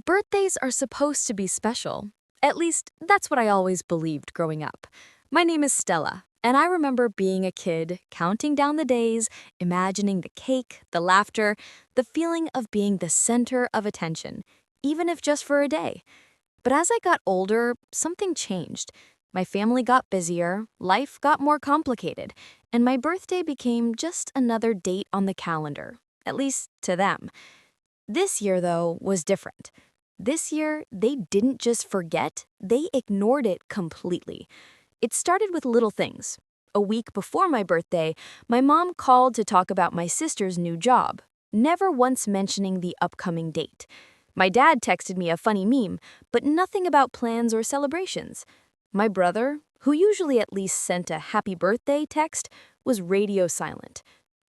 Birthdays are supposed to be special. At least, that's what I always believed growing up. My name is Stella, and I remember being a kid, counting down the days, imagining the cake, the laughter, the feeling of being the center of attention, even if just for a day. But as I got older, something changed. My family got busier, life got more complicated, and my birthday became just another date on the calendar, at least to them. This year, though, was different. This year, they didn't just forget, they ignored it completely. It started with little things. A week before my birthday, my mom called to talk about my sister's new job, never once mentioning the upcoming date. My dad texted me a funny meme, but nothing about plans or celebrations. My brother, who usually at least sent a happy birthday text, was radio silent.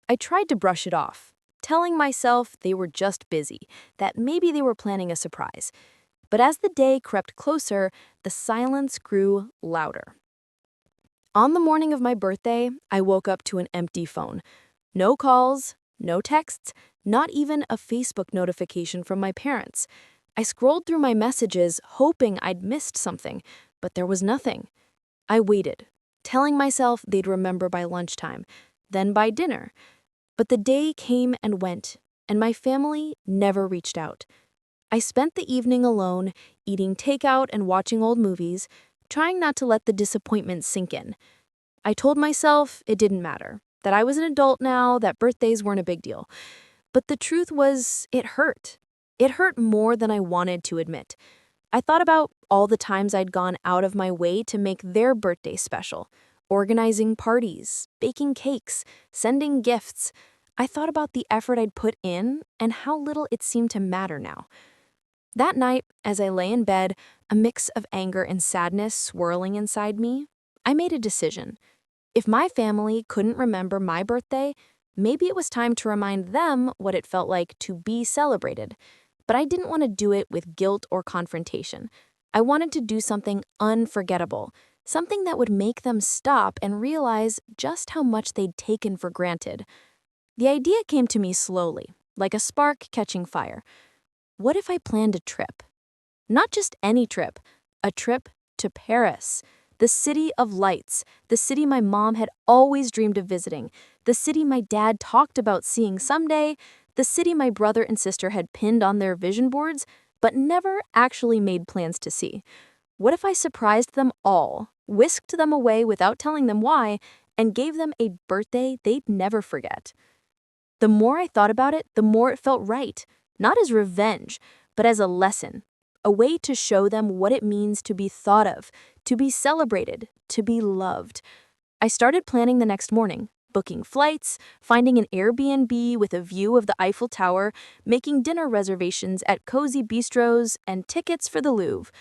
I tried to brush it off, telling myself they were just busy, that maybe they were planning a surprise. But as the day crept closer, the silence grew louder. On the morning of my birthday, I woke up to an empty phone. No calls, no texts, not even a Facebook notification from my parents. I scrolled through my messages, hoping I'd missed something, but there was nothing. I waited, telling myself they'd remember by lunchtime, then by dinner. But the day came and went, and my family never reached out. I spent the evening alone, eating takeout and watching old movies, trying not to let the disappointment sink in. I told myself it didn't matter, that I was an adult now, that birthdays weren't a big deal. But the truth was, it hurt. It hurt more than I wanted to admit. I thought about all the times I'd gone out of my way to make their birthday special, organizing parties, baking cakes, sending gifts. I thought about the effort I'd put in and how little it seemed to matter now. That night, as I lay in bed, a mix of anger and sadness swirling inside me, I made a decision. If my family couldn't remember my birthday, maybe it was time to remind them what it felt like to be celebrated. But I didn't want to do it with guilt or confrontation. I wanted to do something unforgettable, something that would make them stop and realize just how much they'd taken for granted. The idea came to me slowly, like a spark catching fire. What if I planned a trip? Not just any trip, a trip to Paris, the city of lights, the city my mom had always dreamed of visiting, the city my dad talked about seeing someday, the city my brother and sister had pinned on their vision boards, but never actually made plans to see. What if I surprised them all, whisked them away without telling them why, and gave them a birthday they'd never forget? The more I thought about it, the more it felt right, not as revenge, but as a lesson, a way to show them what it means to be thought of, to be celebrated, to be loved. I started planning the next morning, booking flights, finding an Airbnb with a view of the Eiffel Tower, making dinner reservations at cozy bistros, and tickets for the Louvre.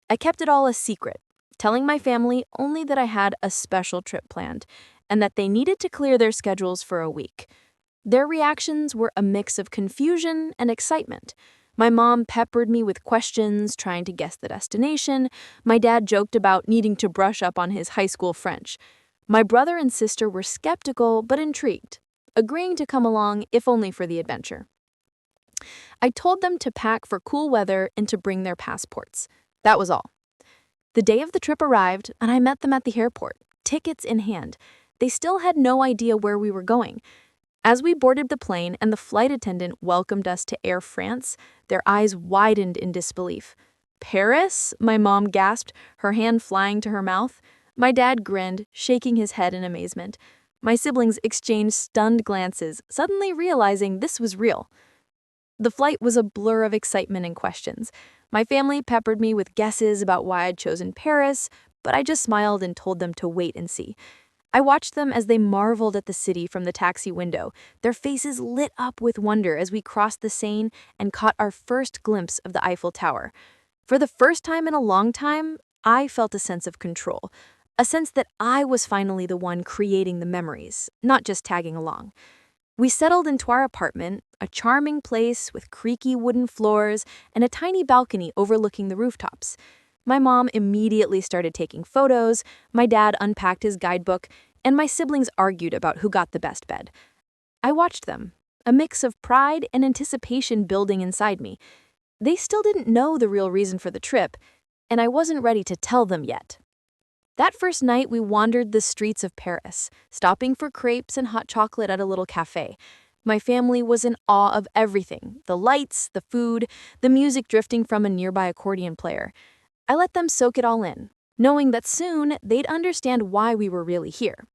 I kept it all a secret, telling my family only that I had a special trip planned, and that they needed to clear their schedules for a week. Their reactions were a mix of confusion and excitement. My mom peppered me with questions, trying to guess the destination. My dad joked about needing to brush up on his high school French. My brother and sister were skeptical but intrigued, agreeing to come along if only for the adventure. I told them to pack for cool weather and to bring their passports. That was all. The day of the trip arrived, and I met them at the airport, tickets in hand. They still had no idea where we were going. As we boarded the plane and the flight attendant welcomed us to Air France, their eyes widened in disbelief. "Paris?" my mom gasped, her hand flying to her mouth. My dad grinned, shaking his head in amazement. My siblings exchanged stunned glances, suddenly realizing this was real. The flight was a blur of excitement and questions. My family peppered me with guesses about why I'd chosen Paris, but I just smiled and told them to wait and see. I watched them as they marveled at the city from the taxi window, their faces lit up with wonder as we crossed the Seine and caught our first glimpse of the Eiffel Tower. For the first time in a long time, I felt a sense of control, a sense that I was finally the one creating the memories, not just tagging along. We settled into our apartment, a charming place with creaky wooden floors and a tiny balcony overlooking the rooftops. My mom immediately started taking photos, my dad unpacked his guidebook, and my siblings argued about who got the best bed. I watched them, a mix of pride and anticipation building inside me. They still didn't know the real reason for the trip, and I wasn't ready to tell them yet. That first night, we wandered the streets of Paris, stopping for crepes and hot chocolate at a little cafe. My family was in awe of everything: the lights, the food, the music drifting from a nearby accordion player. I let them soak it all in, knowing that soon they'd understand why we were really here.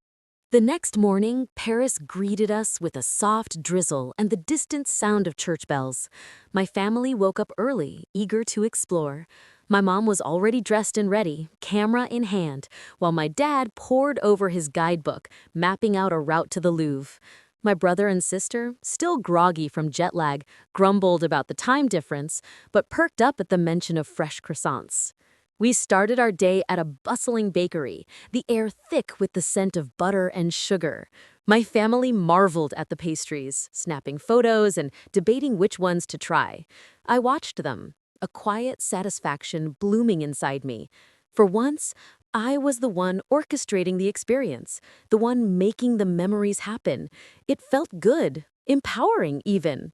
The next morning, Paris greeted us with a soft drizzle and the distant sound of church bells. My family woke up early, eager to explore. My mom was already dressed and ready, camera in hand, while my dad pored over his guidebook, mapping out a route to the Louvre. My brother and sister, still groggy from jet lag, grumbled about the time difference, but perked up at the mention of fresh croissants. We started our day at a bustling bakery, the air thick with the scent of butter and sugar. My family marveled at the pastries, snapping photos and debating which ones to try. I watched them, a quiet satisfaction blooming inside me. For once, I was the one orchestrating the experience, the one making the memories happen. It felt good, empowering even.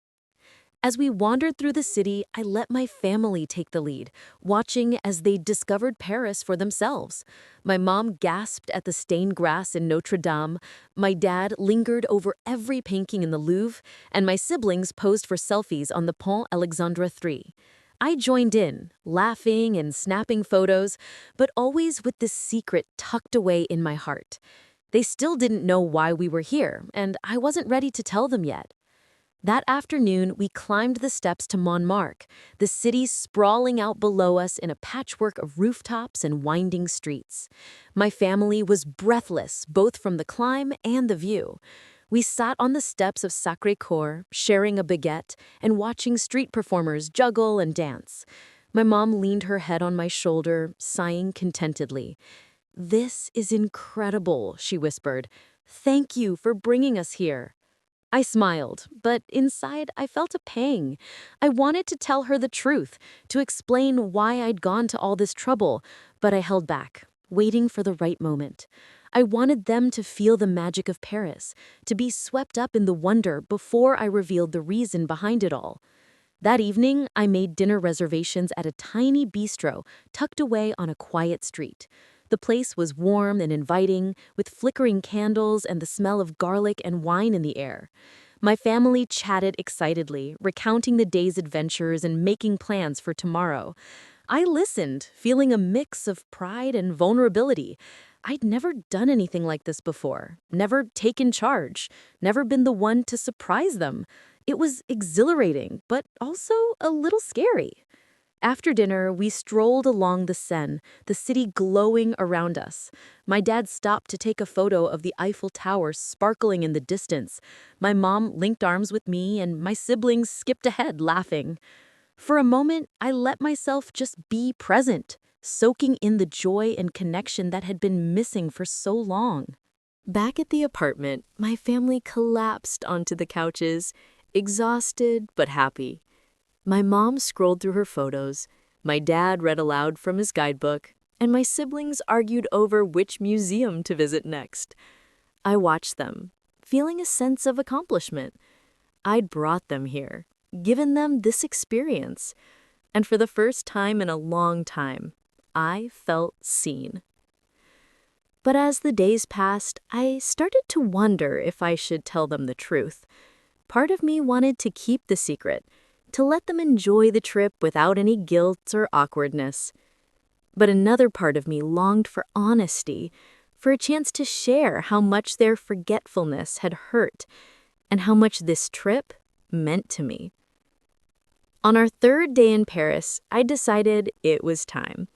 As we wandered through the city, I let my family take the lead, watching as they discovered Paris for themselves. My mom gasped at the stained grass in Notre Dame, my dad lingered over every painting in the Louvre, and my siblings posed for selfies on the Pont Alexandre III. I joined in, laughing and snapping photos, but always with this secret tucked away in my heart. They still didn't know why we were here, and I wasn't ready to tell them yet. That afternoon, we climbed the steps to Montmartre, the city sprawling out below us in a patchwork of rooftops and winding streets. My family was breathless, both from the climb and the view. We sat on the steps of Sacré-Cœur, sharing a baguette and watching street performers juggle and dance. My mom leaned her head on my shoulder, sighing contentedly. "This is incredible," she whispered. "Thank you for bringing us here." I smiled, but inside I felt a pang. I wanted to tell her the truth, to explain why I'd gone to all this trouble, but I held back, waiting for the right moment. I wanted them to feel the magic of Paris, to be swept up in the wonder before I revealed the reason behind it all. That evening, I made dinner reservations at a tiny bistro tucked away on a quiet street. The place was warm and inviting, with flickering candles and the smell of garlic and wine in the air. My family chatted excitedly, recounting the day's adventures and making plans for tomorrow. I listened, feeling a mix of pride and vulnerability. I'd never done anything like this before, never taken charge, never been the one to surprise them. It was exhilarating, but also a little scary. After dinner, we strolled along the Seine, the city glowing around us. My dad stopped to take a photo of the Eiffel Tower sparkling in the distance. My mom linked arms with me, and my siblings skipped ahead, laughing. For a moment, I let myself just be present, soaking in the joy and connection that had been missing for so long. Back at the apartment, my family collapsed onto the couches, exhausted but happy. My mom scrolled through her photos, my dad read aloud from his guidebook, and my siblings argued over which museum to visit next. I watched them, feeling a sense of accomplishment. I'd brought them here, given them this experience, and for the first time in a long time, I felt seen. But as the days passed, I started to wonder if I should tell them the truth. Part of me wanted to keep the secret, to let them enjoy the trip without any guilt or awkwardness. But another part of me longed for honesty, for a chance to share how much their forgetfulness had hurt, and how much this trip meant to me. On our third day in Paris, I decided it was time.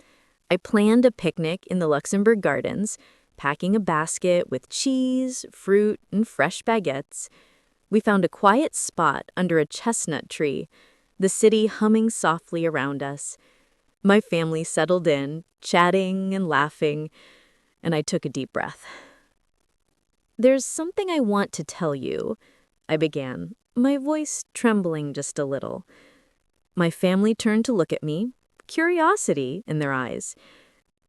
I planned a picnic in the Luxembourg Gardens, packing a basket with cheese, fruit, and fresh baguettes. We found a quiet spot under a chestnut tree, the city humming softly around us. My family settled in, chatting and laughing, and I took a deep breath. "There's something I want to tell you," I began, my voice trembling just a little. My family turned to look at me, curiosity in their eyes.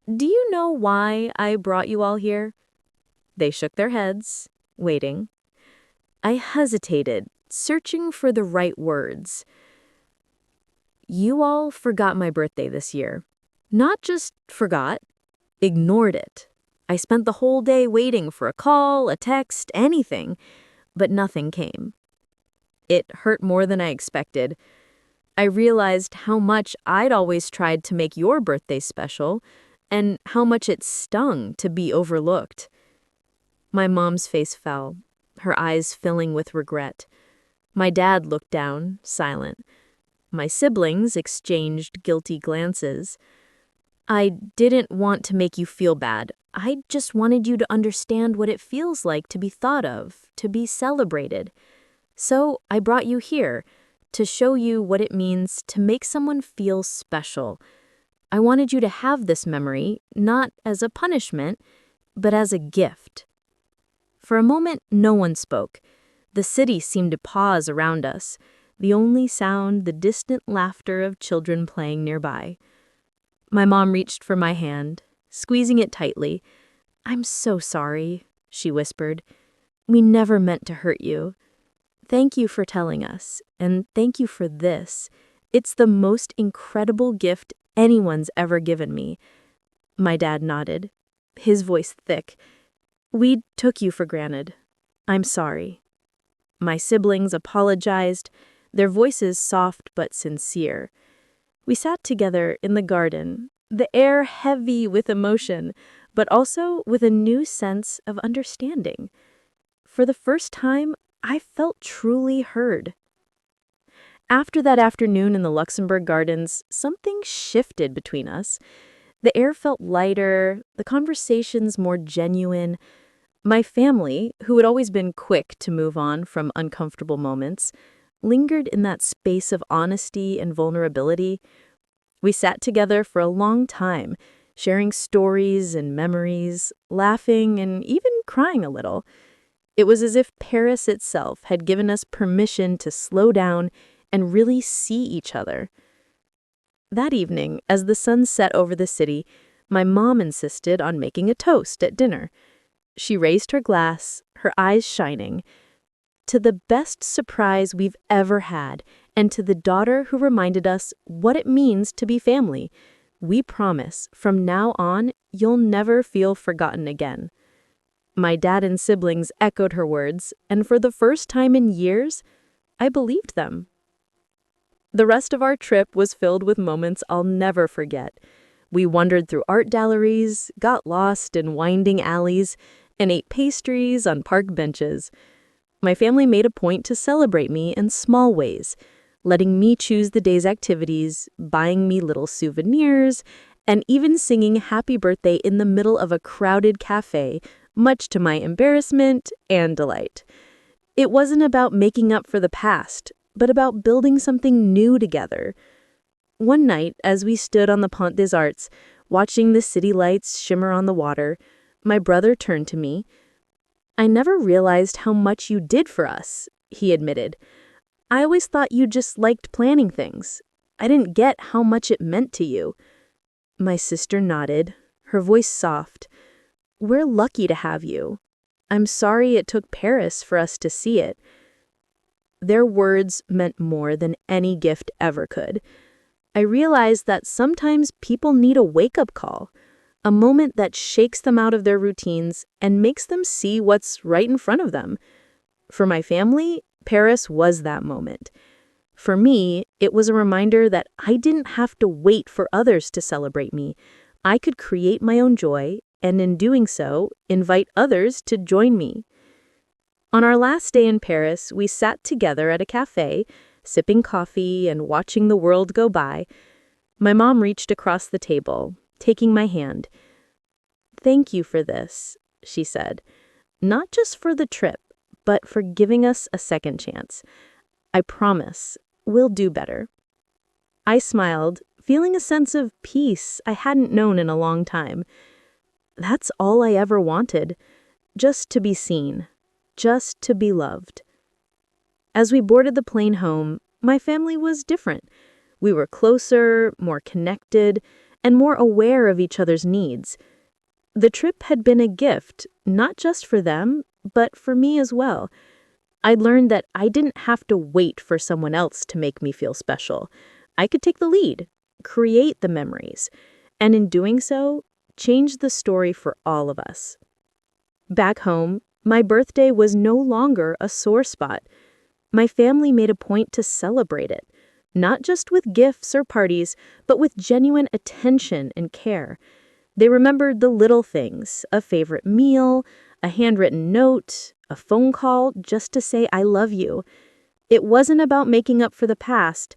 "Do you know why I brought you all here?" They shook their heads, waiting. I hesitated, searching for the right words. You all forgot my birthday this year. Not just forgot, ignored it. I spent the whole day waiting for a call, a text, anything, but nothing came. It hurt more than I expected. I realized how much I'd always tried to make your birthday special, and how much it stung to be overlooked. My mom's face fell, her eyes filling with regret. My dad looked down, silent. My siblings exchanged guilty glances. I didn't want to make you feel bad. I just wanted you to understand what it feels like to be thought of, to be celebrated. So I brought you here to show you what it means to make someone feel special. I wanted you to have this memory, not as a punishment, but as a gift. For a moment, no one spoke. The city seemed to pause around us, the only sound the distant laughter of children playing nearby. My mom reached for my hand, squeezing it tightly. "I'm so sorry," she whispered. "We never meant to hurt you. Thank you for telling us, and thank you for this. It's the most incredible gift anyone's ever given me." My dad nodded, his voice thick. "We took you for granted. I'm sorry." My siblings apologized, their voices soft but sincere. We sat together in the garden, the air heavy with emotion, but also with a new sense of understanding. For the first time, I felt truly heard. After that afternoon in the Luxembourg Gardens, something shifted between us. The air felt lighter, the conversations more genuine. My family, who had always been quick to move on from uncomfortable moments, lingered in that space of honesty and vulnerability. We sat together for a long time, sharing stories and memories, laughing and even crying a little. It was as if Paris itself had given us permission to slow down and really see each other. That evening, as the sun set over the city, my mom insisted on making a toast at dinner. She raised her glass, her eyes shining. "To the best surprise we've ever had, and to the daughter who reminded us what it means to be family. We promise, from now on, you'll never feel forgotten again." My dad and siblings echoed her words, and for the first time in years, I believed them. The rest of our trip was filled with moments I'll never forget. We wandered through art galleries, got lost in winding alleys, and ate pastries on park benches. My family made a point to celebrate me in small ways, letting me choose the day's activities, buying me little souvenirs, and even singing happy birthday in the middle of a crowded cafe, much to my embarrassment and delight. It wasn't about making up for the past, but about building something new together. One night, as we stood on the Pont des Arts, watching the city lights shimmer on the water, my brother turned to me. "I never realized how much you did for us," he admitted. "I always thought you just liked planning things. I didn't get how much it meant to you." My sister nodded, her voice soft. "We're lucky to have you. I'm sorry it took Paris for us to see it." Their words meant more than any gift ever could. I realized that sometimes people need a wake-up call, a moment that shakes them out of their routines and makes them see what's right in front of them. For my family, Paris was that moment. For me, it was a reminder that I didn't have to wait for others to celebrate me. I could create my own joy, and in doing so, invite others to join me. On our last day in Paris, we sat together at a cafe, sipping coffee and watching the world go by. My mom reached across the table, taking my hand. "Thank you for this," she said. "Not just for the trip, but for giving us a second chance. I promise, we'll do better." I smiled, feeling a sense of peace I hadn't known in a long time. That's all I ever wanted, just to be seen, just to be loved. As we boarded the plane home, my family was different. We were closer, more connected, and more aware of each other's needs. The trip had been a gift, not just for them, but for me as well. I'd learned that I didn't have to wait for someone else to make me feel special. I could take the lead, create the memories, and in doing so, change the story for all of us. Back home, my birthday was no longer a sore spot. My family made a point to celebrate it, not just with gifts or parties, but with genuine attention and care. They remembered the little things, a favorite meal, a handwritten note, a phone call just to say I love you. It wasn't about making up for the past,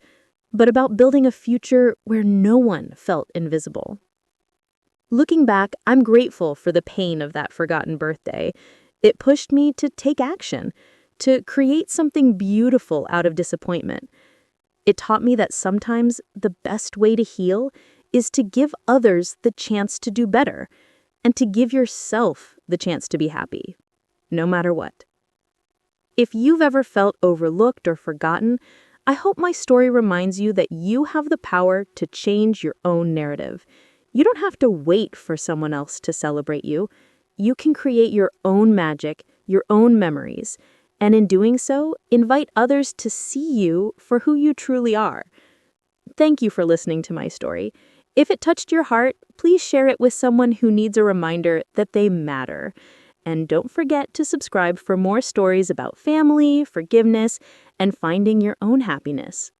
but about building a future where no one felt invisible. Looking back, I'm grateful for the pain of that forgotten birthday. It pushed me to take action, to create something beautiful out of disappointment. It taught me that sometimes the best way to heal is to give others the chance to do better and to give yourself the chance to be happy, no matter what. If you've ever felt overlooked or forgotten, I hope my story reminds you that you have the power to change your own narrative. You don't have to wait for someone else to celebrate you. You can create your own magic, your own memories, and in doing so, invite others to see you for who you truly are. Thank you for listening to my story. If it touched your heart, please share it with someone who needs a reminder that they matter. And don't forget to subscribe for more stories about family, forgiveness, and finding your own happiness.